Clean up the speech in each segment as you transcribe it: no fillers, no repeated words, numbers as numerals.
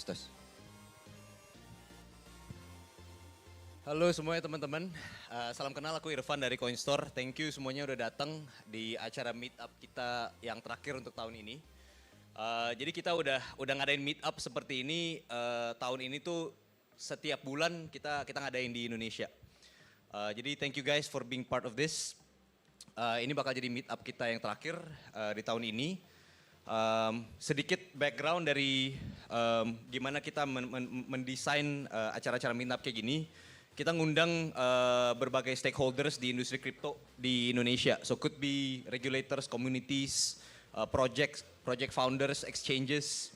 Tes. Halo semuanya teman-teman, salam kenal, aku Irfan dari Coinstore. Thank you semuanya udah datang di acara meetup kita yang terakhir untuk tahun ini. Jadi kita udah ngadain meetup seperti ini tahun ini tuh setiap bulan kita ngadain di Indonesia. Jadi thank you guys for being part of this. Ini bakal jadi meetup kita yang terakhir di tahun ini. Sedikit background dari gimana kita mendesain acara-acara meetup kayak gini. Kita ngundang berbagai stakeholders di industri kripto di Indonesia. So could be regulators, communities, project founders, exchanges,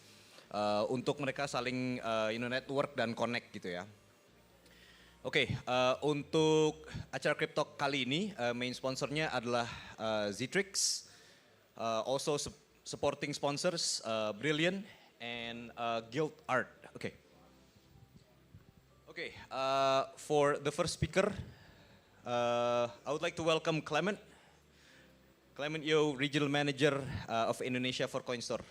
untuk mereka saling network dan connect gitu ya. Oke, untuk acara Cryptalk kali ini main sponsornya adalah Zitrix, also supporting sponsors Brilliant and Guild Art. Okay, for the first speaker, I would like to welcome Clement. Clement Yo, Regional Manager of Indonesia for Coinstore.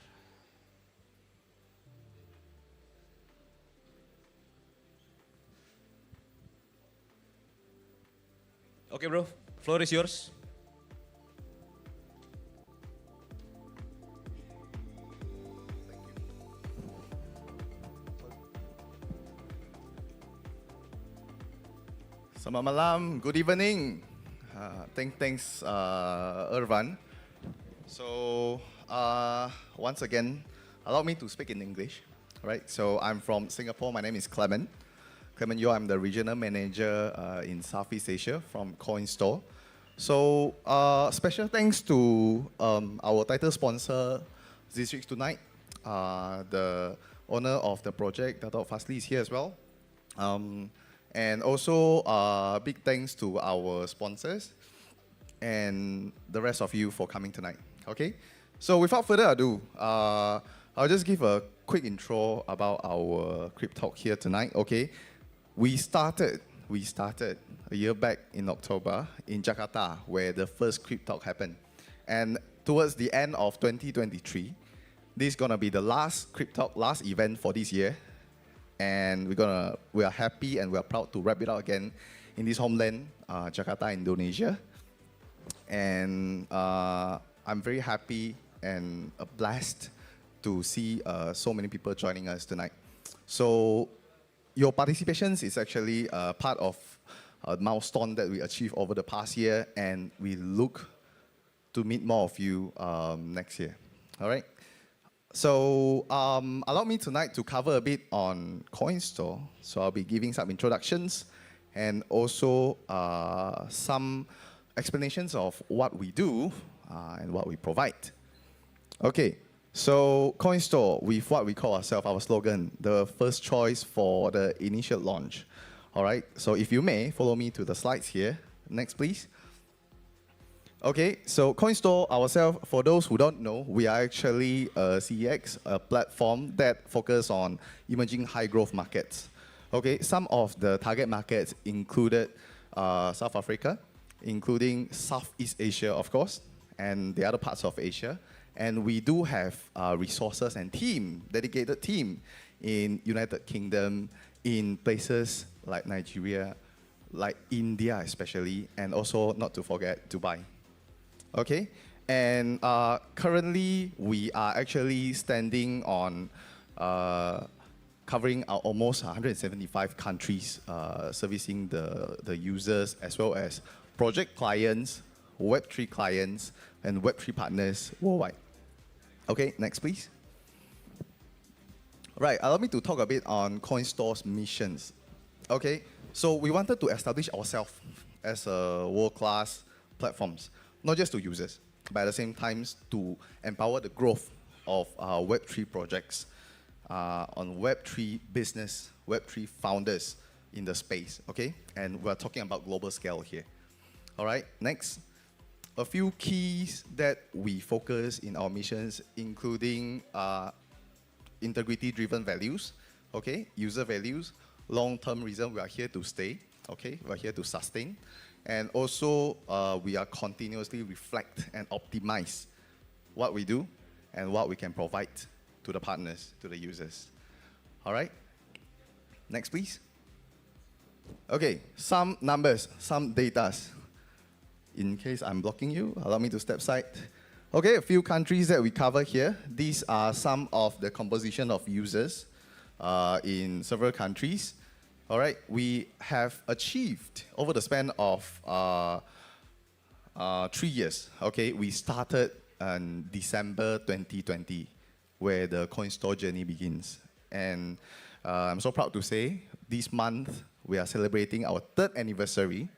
Okay bro, floor is yours. Selamat malam, good evening. Thanks, Irfan. So, once again, allow me to speak in English. Right? So, I'm from Singapore. My name is Clement. Clement Yo, I'm the Regional Manager in Southeast Asia from Coinstore. So, special thanks to our title sponsor, Zitrix tonight. The owner of the project, Dato' Fasli, is here as well. And also, big thanks to our sponsors and the rest of you for coming tonight. Okay? So without further ado, I'll just give a quick intro about our Cryptalk here tonight. Okay? We started a year back in October in Jakarta, where the first Cryptalk happened. And towards the end of 2023, this is gonna be the last Cryptalk, last event for this year. And we are happy and we are proud to wrap it up again in this homeland, Jakarta, Indonesia. And I'm very happy and blessed to see so many people joining us tonight. So your participation is actually part of a milestone that we achieved over the past year, and we look to meet more of you next year. All right? So allow me tonight to cover a bit on Coinstore. So I'll be giving some introductions and also some explanations of what we do and what we provide. Okay, so Coinstore, with what we call ourselves, our slogan, the first choice for the initial launch. All right, so if you may, follow me to the slides here. Next, please. Okay, so Coinstore ourselves, for those who don't know, we are actually a CEX, a platform that focuses on emerging high-growth markets. Okay, some of the target markets included South Africa, including Southeast Asia, of course, and the other parts of Asia. And we do have resources and dedicated team in United Kingdom, in places like Nigeria, like India especially, and also not to forget Dubai. Okay, and currently we are actually standing on covering almost 175 countries, servicing the users as well as project clients, Web3 clients, and Web3 partners worldwide. Okay, next please. Right, allow me to talk a bit on Coinstore's missions. Okay, so we wanted to establish ourselves as a world-class platforms, not just to users, but at the same time to empower the growth of Web3 projects on Web3 business, Web3 founders in the space, okay? And we're talking about global scale here. All right, next. A few keys that we focus in our missions, including integrity-driven values, okay? User values, long-term reason we are here to stay, okay? We're here to sustain. And also, we are continuously reflect and optimize what we do and what we can provide to the partners, to the users. All right. Next, please. Okay, some numbers, some datas. In case I'm blocking you, allow me to step aside. Okay, a few countries that we cover here. These are some of the composition of users in several countries. All right, we have achieved over the span of 3 years. Okay, we started in December 2020, where the Coinstore journey begins. And I'm so proud to say, this month we are celebrating our third anniversary.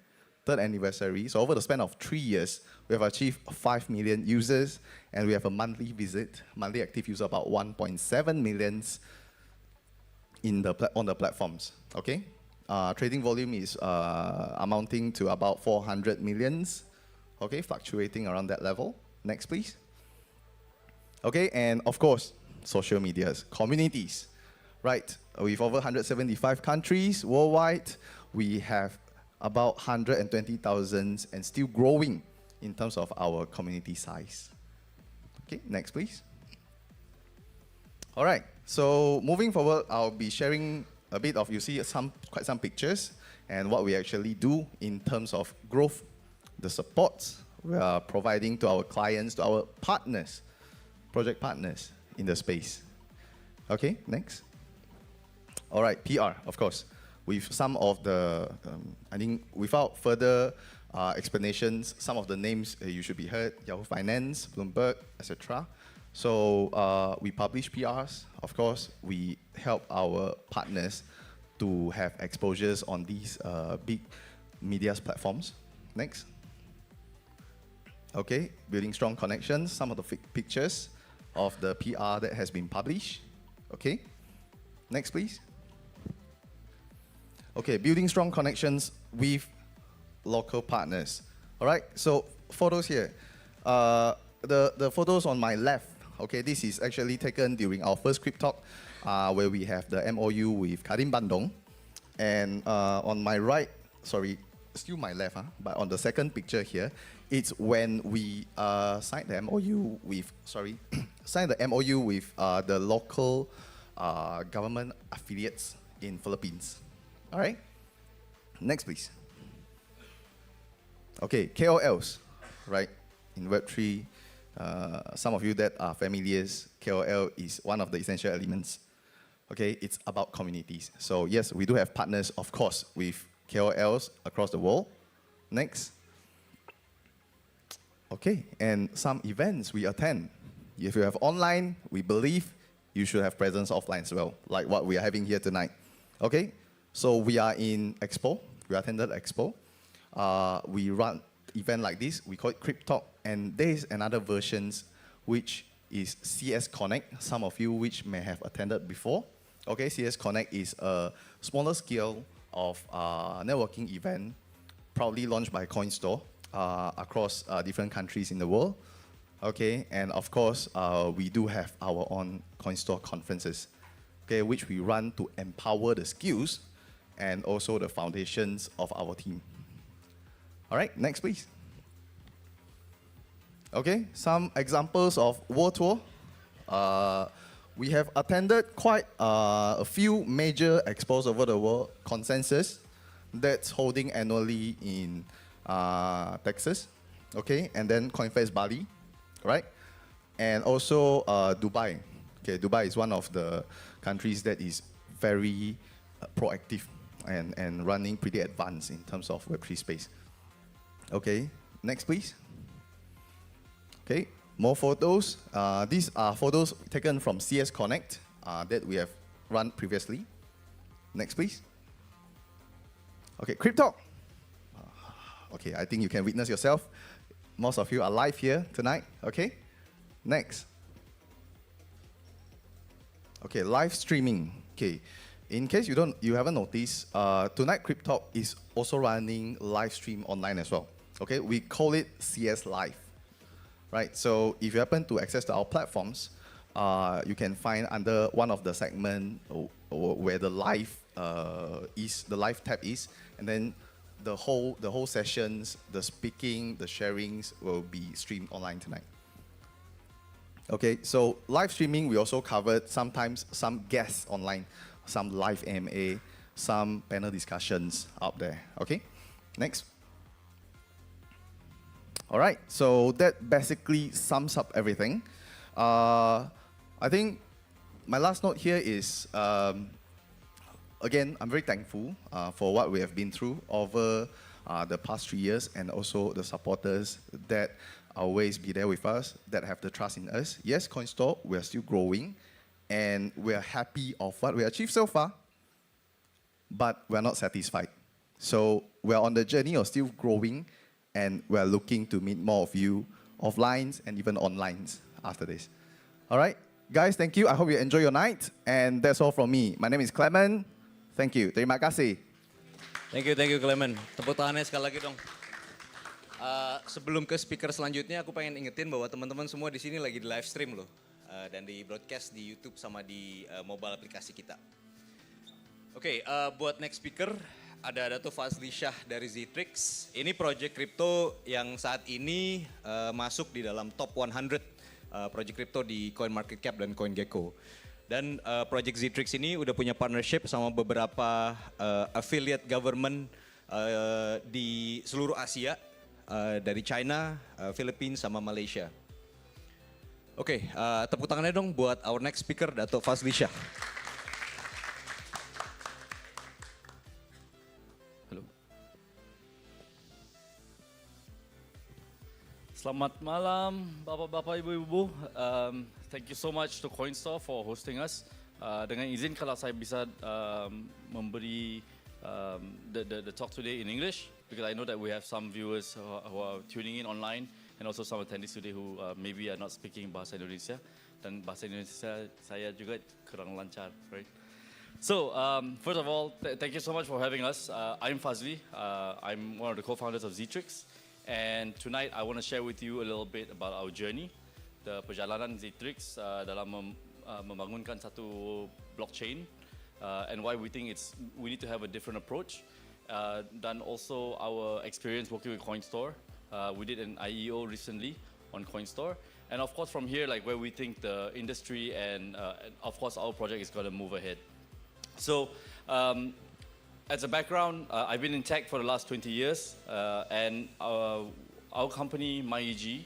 So over the span of 3 years, we have achieved 5 million users, and we have a monthly active user about 1.7 millions on the platforms. Okay, trading volume is amounting to about 400 millions. Okay, fluctuating around that level. Next, please. Okay, and of course, social medias, communities, right? With over 175 countries worldwide, we have about 120,000 and still growing in terms of our community size. Okay, next please. All right, so moving forward, I'll be sharing a bit of, you see quite some pictures and what we actually do in terms of growth, the supports we are providing to our clients, to our partners, project partners in the space. Okay, next. All right, PR, of course. With some of the, I think without further explanations, some of the names you should be heard, Yahoo Finance, Bloomberg, etc. So we publish PRs. Of course, we help our partners to have exposures on these big media platforms. Next. Okay, building strong connections, some of the pictures of the PR that has been published. Okay, next please. Okay, building strong connections with local partners. All right, so photos here. The photos on my left, okay, this is actually taken during our first Cryptalk, where we have the MOU with Karim Bandung. And on my right, sorry, still my left, but on the second picture here, it's when we signed the MOU with, signed the MOU with the local government affiliates in Philippines. All right, next please. Okay, KOLs, right, in Web3, some of you that are familiar, KOL is one of the essential elements. Okay, it's about communities. So yes, we do have partners, of course, with KOLs across the world. Next. Okay, and some events we attend. If you have online, we believe you should have presence offline as well, like what we are having here tonight. Okay, so we are in Expo, we attended Expo. We run event like this, we call it Cryptalk, and there is another versions which is CS Connect, some of you which may have attended before. Okay, CS Connect is a smaller scale of networking event, proudly launched by Coinstore across different countries in the world. Okay, and of course, we do have our own Coinstore conferences, okay, which we run to empower the skills and also the foundations of our team. All right, next please. Okay, some examples of World Tour. We have attended quite a few major expos over the world. Consensus, that's holding annually in Texas, okay, and then CoinFest Bali, right? And also Dubai. Okay, Dubai is one of the countries that is very proactive and running pretty advanced in terms of Web3 space. Okay, next please. Okay, more photos. These are photos taken from CS Connect that we have run previously. Next please. Okay, Cryptalk. Okay, I think you can witness yourself. Most of you are live here tonight, okay? Next. Okay, live streaming. Okay, in case you haven't noticed, tonight Cryptalk is also running live stream online as well. Okay, we call it CS Live, right? So if you happen to access to our platforms, you can find under one of the segment where the live the live tab is, and then the whole sessions, the speaking, the sharings will be streamed online tonight. Okay, so live streaming, we also covered sometimes some guests online. some live AMA, some panel discussions out there. Okay, next. All right, so that basically sums up everything. I think my last note here is, again, I'm very thankful for what we have been through over the past 3 years, and also the supporters that always be there with us, that have the trust in us. Yes, Coinstore, we are still growing, and we are happy of what we achieved so far, but we're not satisfied. So we're on the journey of still growing, and we're looking to meet more of you offline and even online after this. All right, guys, thank you. I hope you enjoy your night, and that's all from me. My name is Clement. Thank you. Terima kasih. Thank you Clement. Tepuk tangannya sekali lagi dong. Sebelum ke speaker selanjutnya, aku pengen ingetin bahwa teman-teman semua di sini lagi di live stream loh. Dan di broadcast di YouTube sama di mobile aplikasi kita. Oke, buat next speaker, ada Dato' Fazli Shah dari Zitrix. Ini project crypto yang saat ini masuk di dalam top 100 project crypto di CoinMarketCap dan CoinGecko. Dan project Zitrix ini udah punya partnership sama beberapa affiliate government di seluruh Asia, dari China, Philippines, sama Malaysia. Oke, tepuk tangannya dong buat our next speaker, Dato' Fazli Shah. Halo. Selamat malam, Bapak-bapak, Ibu-ibu. Thank you so much to Coinstore for hosting us. Dengan izin kalau saya bisa memberi the talk today in English, because I know that we have some viewers who are tuning in online, and also some attendees today who maybe are not speaking bahasa Indonesia, dan bahasa Indonesia saya juga kurang lancar, right? So, first of all, thank you so much for having us. I'm Fazli. I'm one of the co-founders of Zitrix, and tonight I want to share with you a little bit about our journey, the perjalanan Zitrix dalam membangunkan satu blockchain, and why we think we need to have a different approach. Then also our experience working with Coinstore. We did an IEO recently on Coinstore, and of course from here, like where we think the industry and of course our project is going to move ahead. So, as a background, I've been in tech for the last 20 years, and our company, MyEG,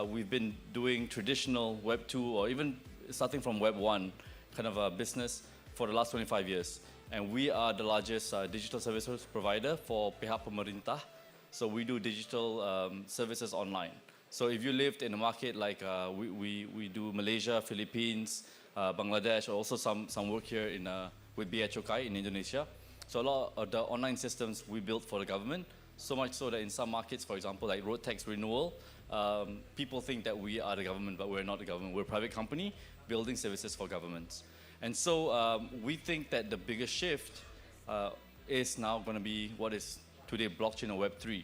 we've been doing traditional Web 2 or even starting from Web 1 kind of a business for the last 25 years. And we are the largest digital services provider for pihak pemerintah. So we do digital services online. So if you lived in a market like we do Malaysia, Philippines, Bangladesh, or also some work here with Bea Cukai in Indonesia. So a lot of the online systems we built for the government, so much so that in some markets, for example, like road tax renewal, people think that we are the government, but we're not the government. We're a private company building services for governments. And so we think that the biggest shift is now going to be what is today blockchain or Web 3.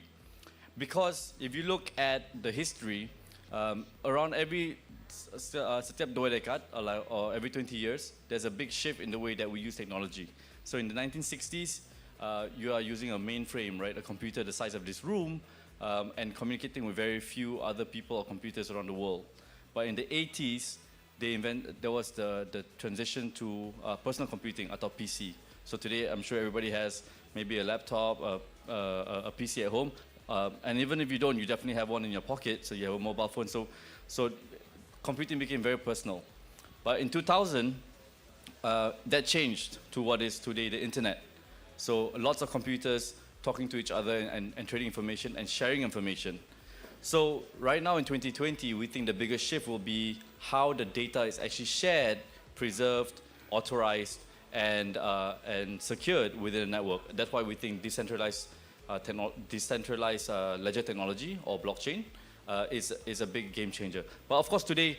Because if you look at the history, around every setiap 2 dekad or every 20 years, there's a big shift in the way that we use technology. So in the 1960s, you are using a mainframe, right, a computer the size of this room, and communicating with very few other people or computers around the world. But in the 80s, there was the transition to personal computing atau PC. So today, I'm sure everybody has maybe a laptop, a PC at home, and even if you don't, you definitely have one in your pocket, so you have a mobile phone. So computing became very personal. But in 2000, that changed to what is today the internet. So lots of computers talking to each other and trading information and sharing information. So right now in 2020, we think the biggest shift will be how the data is actually shared, preserved, authorized, and secured within a network. That's why we think decentralized ledger technology or blockchain is a big game changer. But of course today,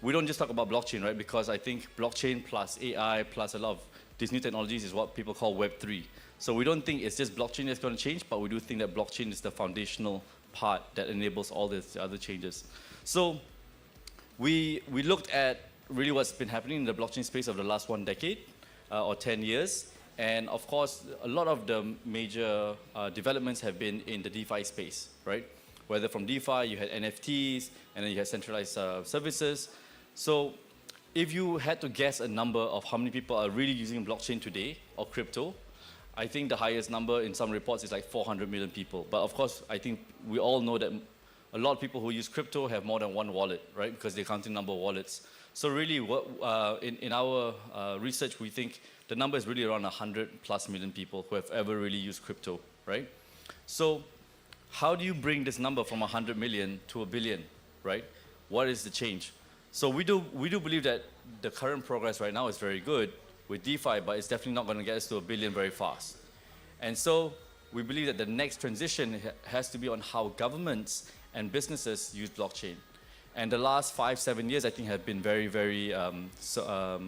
we don't just talk about blockchain, right? Because I think blockchain plus AI plus a lot of these new technologies is what people call Web 3. So we don't think it's just blockchain that's going to change, but we do think that blockchain is the foundational part that enables all these other changes. So we looked at really what's been happening in the blockchain space over the last 1 decade or 10 years. And of course, a lot of the major developments have been in the DeFi space, right? Whether from DeFi, you had NFTs, and then you had centralized services. So if you had to guess a number of how many people are really using blockchain today or crypto, I think the highest number in some reports is like 400 million people. But of course, I think we all know that a lot of people who use crypto have more than one wallet, right? Because they're counting number of wallets. So really, in our research, we think the number is really around 100 plus million people who have ever really used crypto, right? So how do you bring this number from 100 million to a billion, right? What is the change? So we do believe that the current progress right now is very good with DeFi, but it's definitely not going to get us to a billion very fast. And so we believe that the next transition has to be on how governments and businesses use blockchain. And the last 5-7 years, I think, have been very, very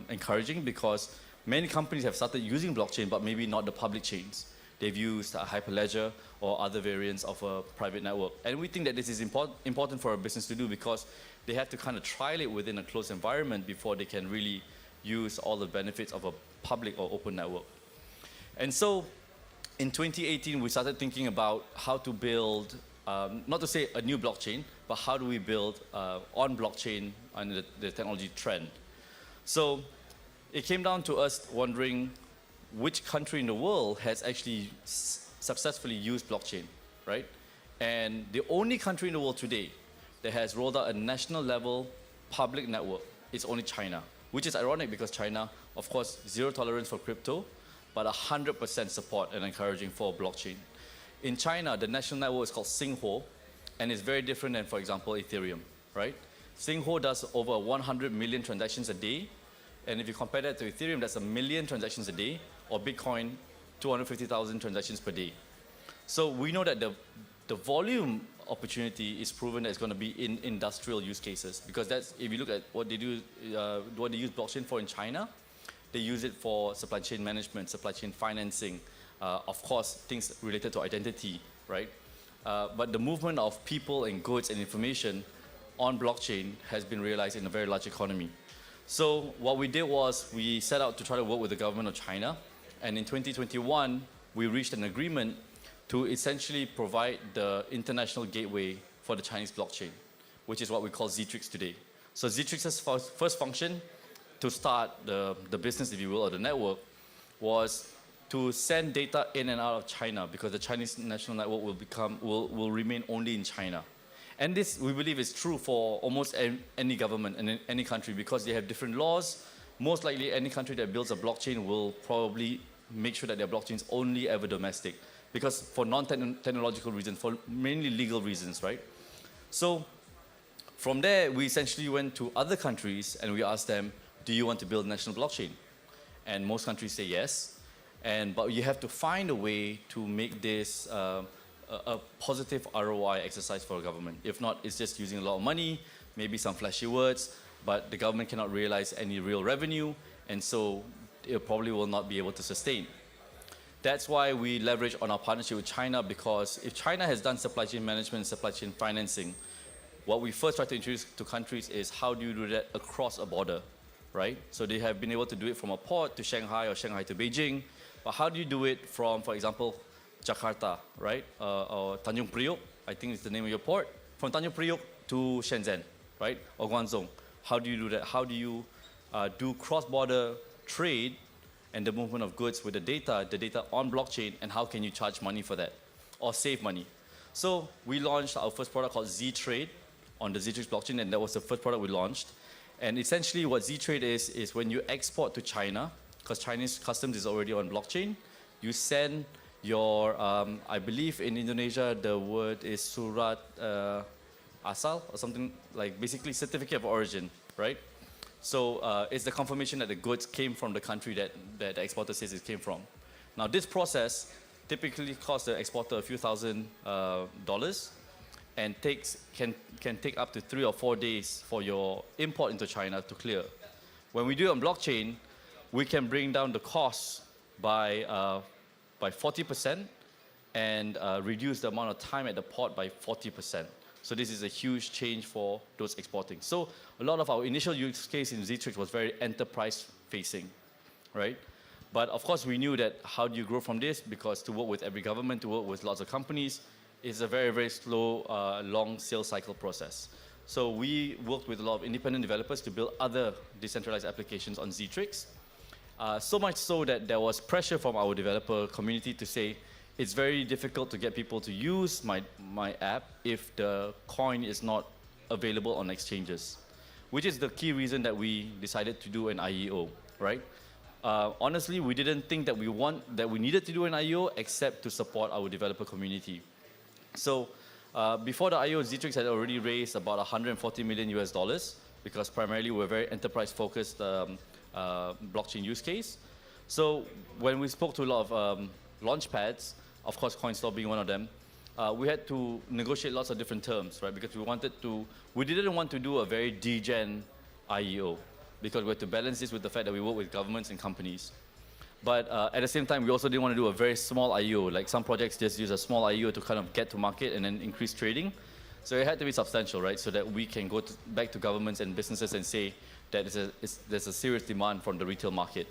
encouraging, because many companies have started using blockchain, but maybe not the public chains. They've used a Hyperledger or other variants of a private network. And we think that this is important for a business to do, because they have to kind of trial it within a closed environment before they can really use all the benefits of a public or open network. And so in 2018, we started thinking about how to build, not to say a new blockchain, but how do we build on blockchain and the technology trend. So it came down to us wondering which country in the world has actually successfully used blockchain, right? And the only country in the world today that has rolled out a national level public network is only China, which is ironic because China, of course, zero tolerance for crypto, but 100% support and encouraging for blockchain. In China, the national network is called Xinghuo, and it's very different than, for example, Ethereum, right? Xinghuo does over 100 million transactions a day, and if you compare that to Ethereum, that's 1 million transactions a day, or Bitcoin, 250,000 transactions per day. So we know that the volume opportunity is proven that it's going to be in industrial use cases, because that's, if you look at what they do, what they use blockchain for in China, they use it for supply chain management, supply chain financing, of course, things related to identity, right? But the movement of people and goods and information on blockchain has been realized in a very large economy. So what we did was we set out to try to work with the government of China, and in 2021, we reached an agreement to essentially provide the international gateway for the Chinese blockchain, which is what we call Ztrix today. So Ztrix's first function to start the business, if you will, or the network, was to send data in and out of China, because the Chinese national network will remain only in China. And this, we believe, is true for almost any government and any country, because they have different laws. Most likely, any country that builds a blockchain will probably make sure that their blockchain is only ever domestic, because for non-technological reasons, for mainly legal reasons, right? So from there, we essentially went to other countries and we asked them, do you want to build a national blockchain? And most countries say yes. But you have to find a way to make this a positive ROI exercise for a government. If not, it's just using a lot of money, maybe some flashy words, but the government cannot realize any real revenue, and so it probably will not be able to sustain. That's why we leverage on our partnership with China, because if China has done supply chain management, supply chain financing, what we first try to introduce to countries is how do you do that across a border, right? So they have been able to do it from a port to Shanghai or Shanghai to Beijing, but how do you do it from, for example, Jakarta, right? Or Tanjung Priok, I think it's the name of your port, from Tanjung Priok to Shenzhen, right? Or Guangzhou. How do you do that? How do you do cross-border trade and the movement of goods with the data on blockchain, and how can you charge money for that or save money? So we launched our first product called Z-Trade on the Ztrix blockchain, and that was the first product we launched. And essentially what Z-Trade is when you export to China, because Chinese customs is already on blockchain, you send your, I believe in Indonesia, the word is surat asal or something, like basically certificate of origin, right? So it's the confirmation that the goods came from the country that the exporter says it came from. Now this process typically costs the exporter a few $1,000s and can take up to 3 or 4 days for your import into China to clear. When we do it on blockchain, we can bring down the cost by 40% and reduce the amount of time at the port by 40%. So this is a huge change for those exporting. So a lot of our initial use case in Ztrix was very enterprise facing, right? But of course we knew that how do you grow from this, because to work with every government, to work with lots of companies, is a very, very slow, long sales cycle process. So we worked with a lot of independent developers to build other decentralized applications on Ztrix. So much so that there was pressure from our developer community to say, it's very difficult to get people to use my app if the coin is not available on exchanges, which is the key reason that we decided to do an IEO, right? Honestly, we didn't think that we needed to do an IEO except to support our developer community. So before the IEO, Ztrix had already raised about 140 million US dollars because primarily we're a very enterprise-focused blockchain use case. So when we spoke to a lot of launch pads, of course Coinstore being one of them, we had to negotiate lots of different terms, right? Because we didn't want to do a very degen IEO because we had to balance this with the fact that we work with governments and companies. But at the same time, we also didn't want to do a very small IEO. Like some projects just use a small IEO to kind of get to market and then increase trading. So it had to be substantial, right? So that we can go back to governments and businesses and say that there's a serious demand from the retail market.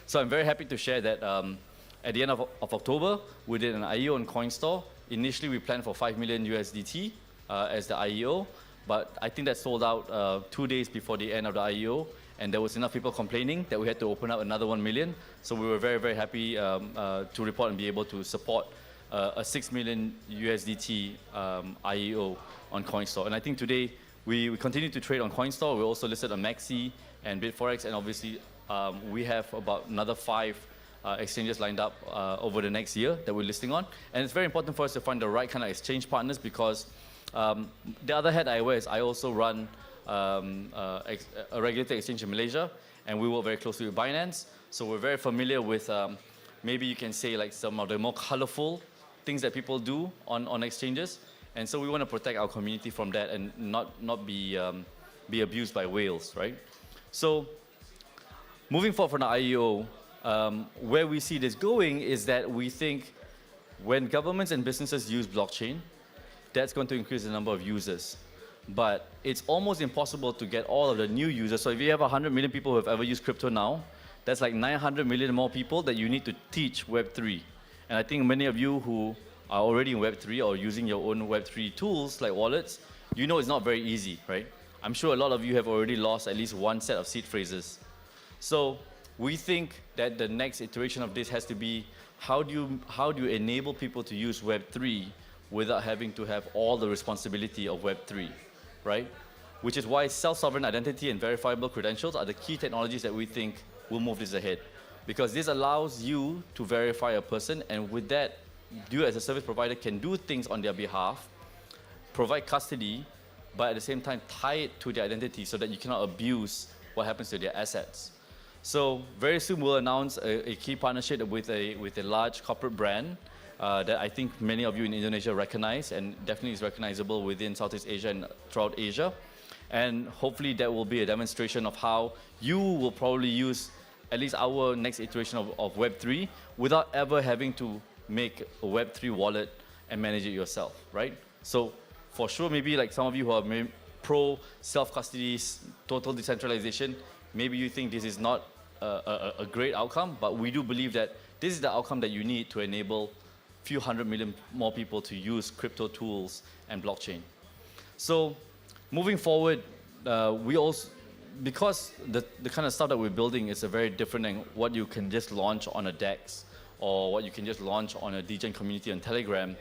So I'm very happy to share that at the end of October, we did an IEO on Coinstore. Initially, we planned for 5 million USDT as the IEO, but I think that sold out 2 days before the end of the IEO, and there was enough people complaining that we had to open up another 1 million. So we were very, very happy to report and be able to support a 6 million USDT IEO on Coinstore. And I think today, we continue to trade on Coinstore. We're also listed on Maxi and Bitforex, and obviously we have about another 5 exchanges lined up over the next year that we're listing on. And it's very important for us to find the right kind of exchange partners because the other hat I wear is I also run a regulated exchange in Malaysia, and we work very closely with Binance. So we're very familiar with maybe you can say like some of the more colorful things that people do on exchanges. And so we want to protect our community from that and not be abused by whales, right? So moving forward from the IEO, where we see this going is that we think when governments and businesses use blockchain, that's going to increase the number of users. But it's almost impossible to get all of the new users. So if you have 100 million people who have ever used crypto now, that's like 900 million more people that you need to teach Web3. And I think many of you who are already in Web3 or using your own Web3 tools like wallets, you know it's not very easy, right? I'm sure a lot of you have already lost at least one set of seed phrases. So we think that the next iteration of this has to be how do you enable people to use Web3 without having to have all the responsibility of Web3, right? Which is why self-sovereign identity and verifiable credentials are the key technologies that we think will move this ahead. Because this allows you to verify a person, and with that, you as a service provider can do things on their behalf, provide custody, but at the same time tie it to their identity so that you cannot abuse what happens to their assets. So very soon we'll announce a key partnership with a large corporate brand that I think many of you in Indonesia recognize and definitely is recognizable within Southeast Asia and throughout Asia. And hopefully that will be a demonstration of how you will probably use at least our next iteration of Web3 without ever having to make a Web3 wallet and manage it yourself, right? So for sure, maybe like some of you who are pro self-custody, total decentralization, maybe you think this is not a great outcome, but we do believe that this is the outcome that you need to enable a few hundred million more people to use crypto tools and blockchain. So moving forward, we also, because the kind of stuff that we're building is a very different than what you can just launch on a DEX or what you can just launch on a DGen community on Telegram,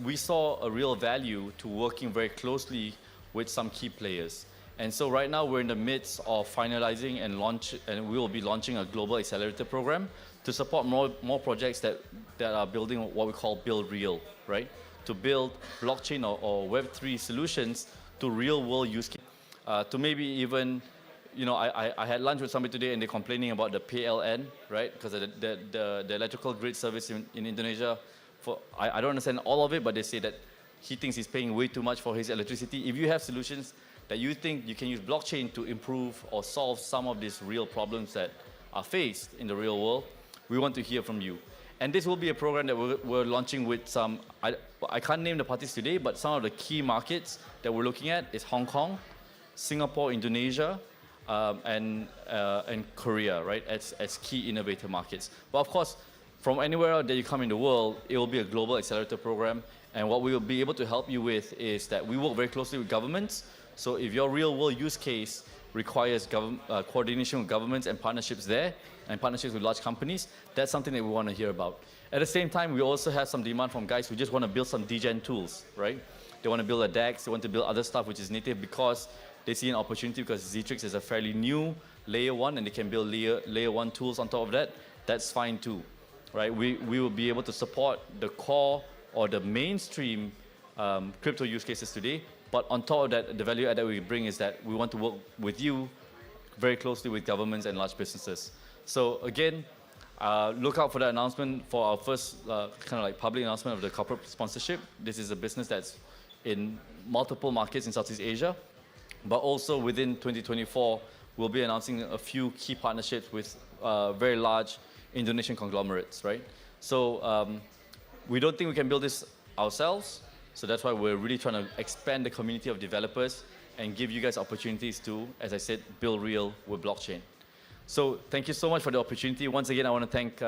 we saw a real value to working very closely with some key players. And so right now we're in the midst of finalizing and we will be launching a global accelerator program to support more projects that are building what we call Build Real, right? To build blockchain or Web3 solutions to real world use cases. To maybe even, you know, I had lunch with somebody today and they're complaining about the PLN, right? Because the electrical grid service in Indonesia, I don't understand all of it, but they say that he thinks he's paying way too much for his electricity. If you have solutions that you think you can use blockchain to improve or solve some of these real problems that are faced in the real world, we want to hear from you. And this will be a program that we're launching with some, I can't name the parties today, but some of the key markets that we're looking at is Hong Kong, Singapore, Indonesia, and Korea, right, as key innovator markets. But of course, from anywhere that you come in the world, it will be a global accelerator program, And what we will be able to help you with is that we work very closely with governments. So if your real world use case requires coordination with governments and partnerships there, and partnerships with large companies, that's something that we want to hear about. At the same time, we also have some demand from guys who just want to build some degen tools, right? They want to build a DEX, they want to build other stuff which is native because they see an opportunity because Zetrix is a fairly new layer one and they can build layer one tools on top of that. That's fine too, right? We will be able to support the core or the mainstream crypto use cases today. But on top of that, the value add that we bring is that we want to work with you very closely with governments and large businesses. So again, look out for that announcement for our first kind of like public announcement of the corporate sponsorship. This is a business that's in multiple markets in Southeast Asia, but also within 2024, we'll be announcing a few key partnerships with very large Indonesian conglomerates, right? So we don't think we can build this ourselves, so that's why we're really trying to expand the community of developers and give you guys opportunities to, as I said, build real with blockchain. So thank you so much for the opportunity. Once again, I want to thank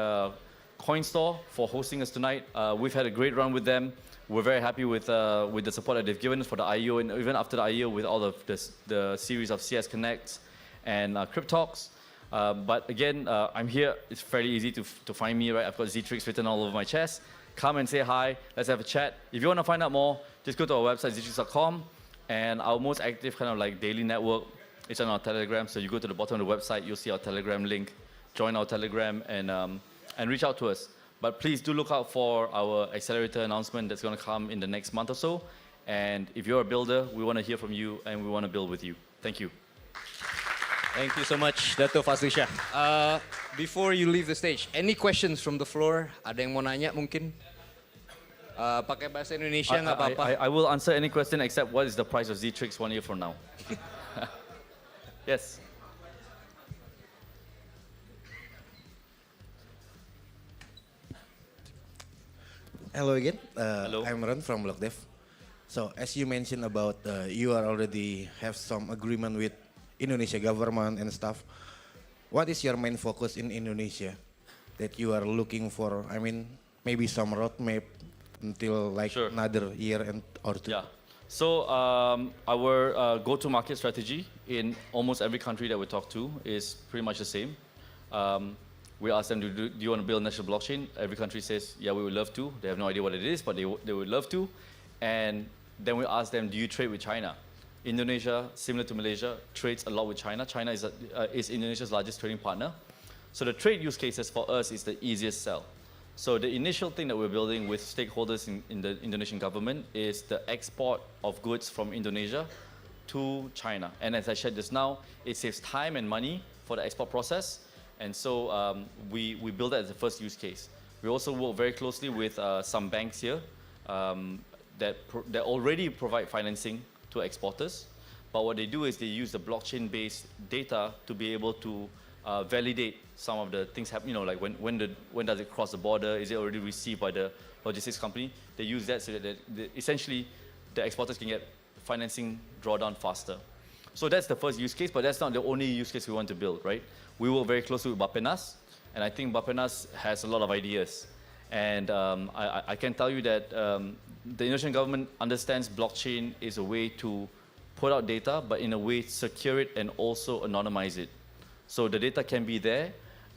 Coinstore for hosting us tonight. We've had a great run with them. We're very happy with the support that they've given us for the IEO, and even after the IEO with all of the series of CS Connects and Cryptalks. But again, I'm here. It's fairly easy to find me, right? I've got Zetrix written all over my chest. Come and say hi. Let's have a chat. If you want to find out more, just go to our website, zetrix.com. And our most active kind of like daily network is on our Telegram. So you go to the bottom of the website, you'll see our Telegram link. Join our Telegram and reach out to us. But please do look out for our accelerator announcement that's going to come in the next month or so. And if you're a builder, we want to hear from you and we want to build with you. Thank you. Thank you so much, Dato Fazlisha. Before you leave the stage, any questions from the floor? Ada yang mau nanya mungkin? Pakai bahasa Indonesia nggak apa-apa. I will answer any question except what is the price of Zetrix 1 year from now. Yes. Hello again. Hello. I'm Ron from BlockDev. So as you mentioned about you are already have some agreement with Indonesia government and stuff. What is your main focus in Indonesia that you are looking for? I mean, maybe some roadmap until like Sure. another year or two. Yeah. So our go-to-market strategy in almost every country that we talk to is pretty much the same. We ask them, do you want to build a national blockchain? Every country says, yeah, we would love to. They have no idea what it is, but they would love to. And then we ask them, do you trade with China? Indonesia, similar to Malaysia, trades a lot with China. China is Indonesia's largest trading partner. So the trade use cases for us is the easiest sell. So the initial thing that we're building with stakeholders in the Indonesian government is the export of goods from Indonesia to China. And as I said just now, it saves time and money for the export process. And so we build that as the first use case. We also work very closely with some banks here that already provide financing to exporters. But what they do is they use the blockchain-based data to be able to validate some of the things happening. You know, like when does it cross the border? Is it already received by the logistics company? They use that so that essentially the exporters can get financing drawdown faster. So that's the first use case, but that's not the only use case we want to build, right? We work very closely with Bappenas, and I think Bappenas has a lot of ideas. And I can tell you that the Indonesian government understands blockchain is a way to put out data, but in a way secure it and also anonymize it. So the data can be there,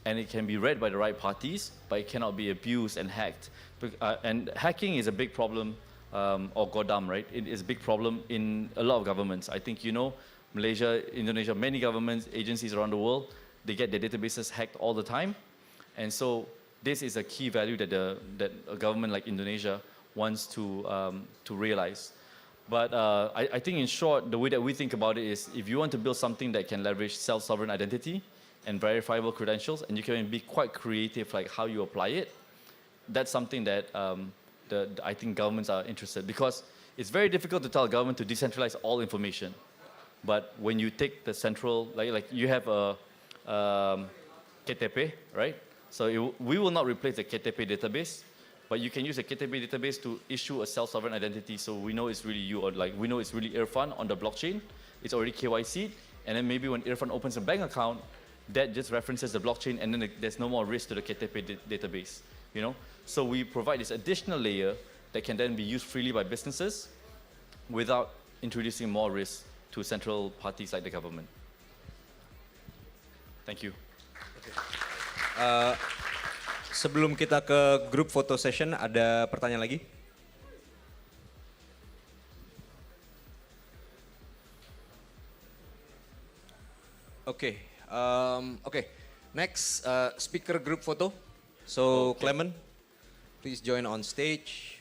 and it can be read by the right parties, but it cannot be abused and hacked. And hacking is a big problem, or godam, right? It is a big problem in a lot of governments. I think you know, Malaysia, Indonesia, many governments, agencies around the world, they get their databases hacked all the time. And so this is a key value that a government like Indonesia wants to realize. But I think in short, the way that we think about it is if you want to build something that can leverage self-sovereign identity and verifiable credentials, and you can be quite creative like how you apply it, that's something that I think governments are interested, because it's very difficult to tell a government to decentralize all information. But when you take the central, like you have a KTP, right? So we will not replace the KTP database, but you can use the KTP database to issue a self-sovereign identity, so we know it's really you, or like we know it's really Irfan on the blockchain. It's already KYC'd, and then maybe when Irfan opens a bank account, that just references the blockchain, and then there's no more risk to the KTP database, you know? So we provide this additional layer that can then be used freely by businesses without introducing more risk to central parties like the government. Thank you. Sebelum kita ke grup foto session, ada pertanyaan lagi? Oke, next speaker group photo. So Clement, please join on stage.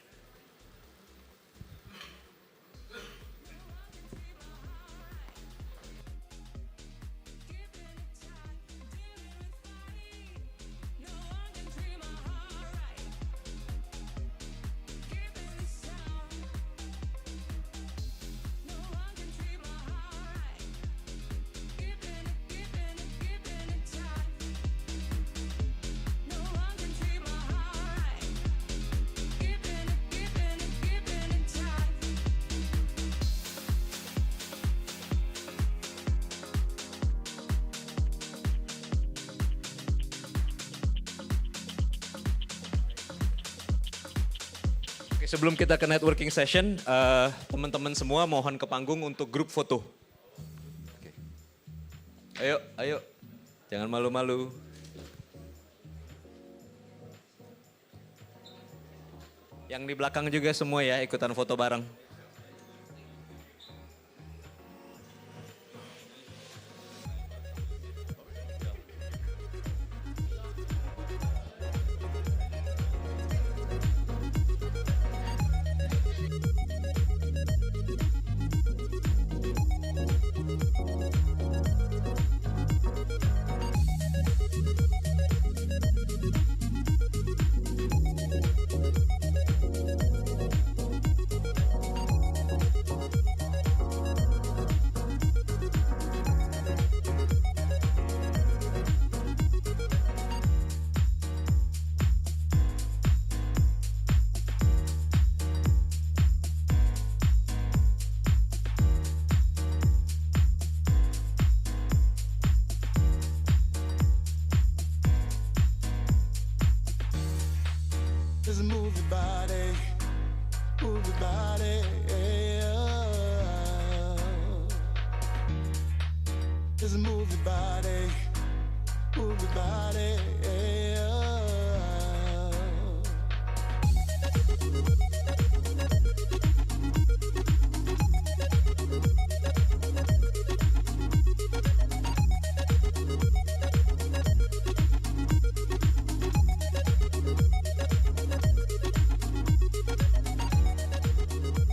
Sebelum kita ke networking session, teman-teman semua mohon ke panggung untuk grup foto. Oke. Ayo, jangan malu-malu. Yang di belakang juga semua ya ikutan foto bareng. Just move your body, move your body. Just move your body, move your body.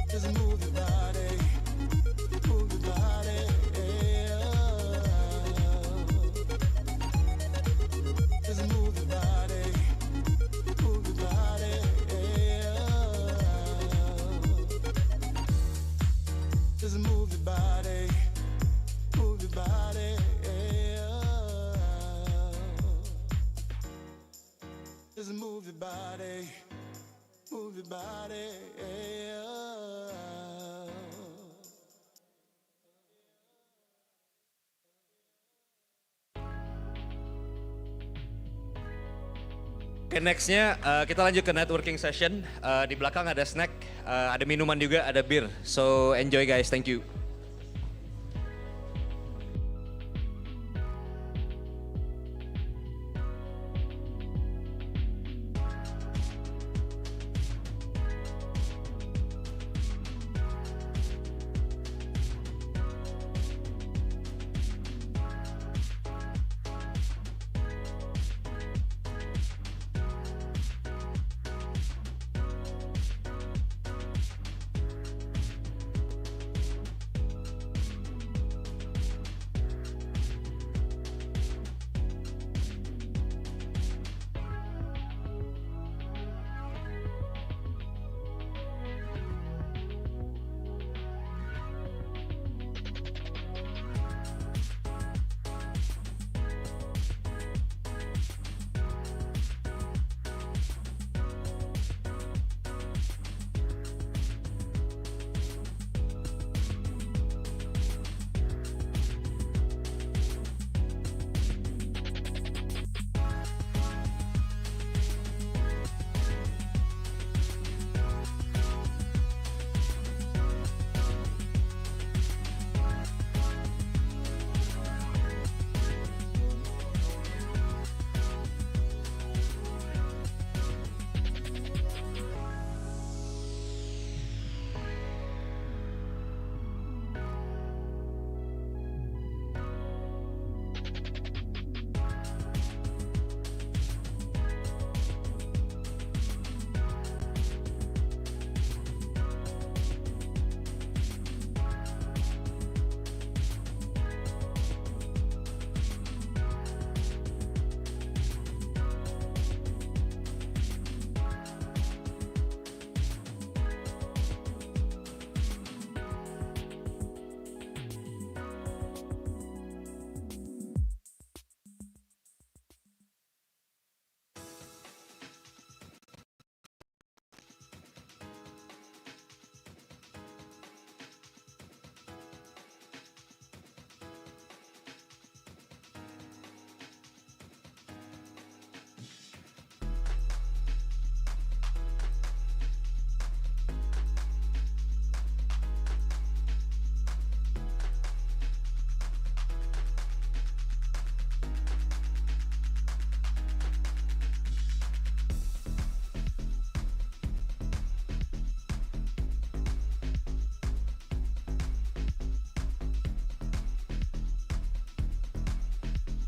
Just move your body, move your body. Just move your body, move your body. Just move your body, move your body. Just move your body, move your body. Oke, nextnya kita lanjut ke networking session. Di belakang ada snack, ada minuman juga, ada bir. So enjoy guys, thank you.